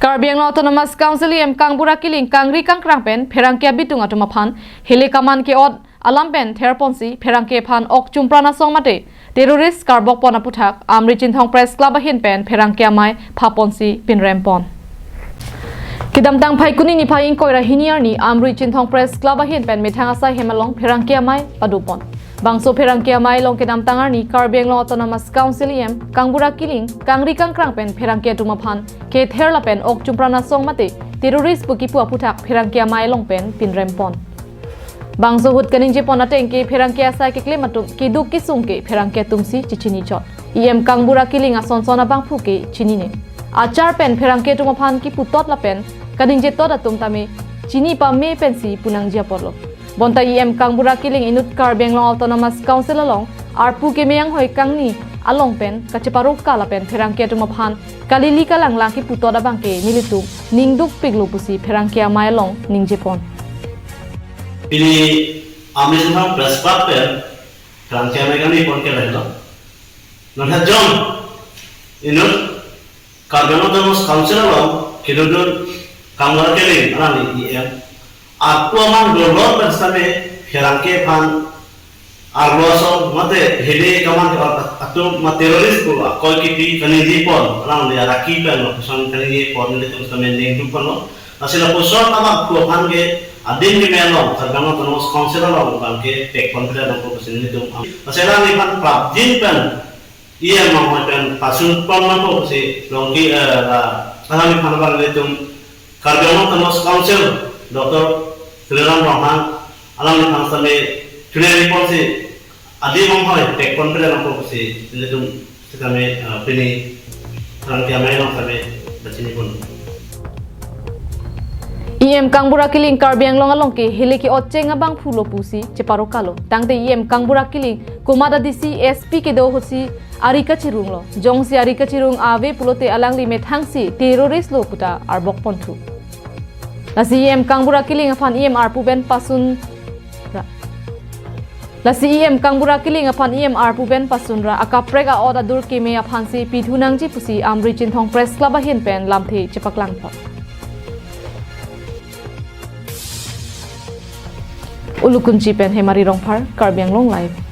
Karbiang Autonomous Council Kangbura kiling kangri kangkrang pen pherangkia bitung atuma phan hele kaman ke od alam pen therponsi pherangke phan ok chumprana songmate terrorist karbok pona puthak amri chinthong press club hin pen pherangkia mai phaponsi pinrempon Kidam tang phai kuni ni phai koira hiniar ni amri chinthong press club hin pen mithanga sai hemalong pherangkia mai padupon Bangso pherangkia mai long kidam tangar ni Karbiang Autonomous Council Kangbura kiling kangri kangkrang pen pherangkia tuma phan ke therla pen ok chumprana songmate terrorist bukipu aputhak pherangkia mai long pen pinrempon Bangso hut kaning je pona tengke pherangkia sai ke klematum ki duk ki sungke pherangkia tumsi chichini chot Kangbura kiling ason sona bangphu ke chini ne achar pen pherangkia tuma phan ki putot la pen kaning je tot atum tame chini pa me pensi punang jia porlo Bonta Kangbura kiling inut Karbiang Autonomous Council along arpu ke meyang hoi kangni along pen kaceparu kala pen pherangkia tuma phan kalili kalang laki putoda bangke nilitu ningduk piglu pusi pherangkia mai long ningjepon Ini amis na plus paper pherangkia mai kami pon ke lelo nona jom inut Karbiang Autonomous Council along kidudun Kangbura kiling anani Aku amang dolor bersama pherangkia phan arloso mate hele kaman atau teroris ko koi kiti kanidi pon orang dia raki pen lo pesan kanidi pon itu semen ning tu pon lo nasila pusat ama ko phan ge adin ke melo Karbiang Autonomous Council lo kan ke tek kontra lo ko pesan itu nasila ni phan prap jin pen mau pen pasun pon lo ko se longki kami phan bang itu Karbiang Autonomous Council Dr. Sriram Rahman alam ni phan sampai Tunai polisi adi menghoy tek kontra nampu si ledung sekame pini rangkia mailong kami bacini pun. Kangbura kiling Karbiang longalong ke hileki oceng abang phulo pusi ceparo kalo tangte Kangbura kiling kumada disi SP ke do hosi arika cirung lo jong si arika cirung ave pulote alang li methangsi terrorist lo puta arbok pontu. Lasi Kangbura kiling afan arpu ben pasun Lasi Kangbura kiling apan arpu ben pasunra akaprega oda dur keme aphansi pithunangji pusi amri chinthong press club hin pen lamthe chepaklang phot Ulukunchi pen hemari rongphar Karbiang long live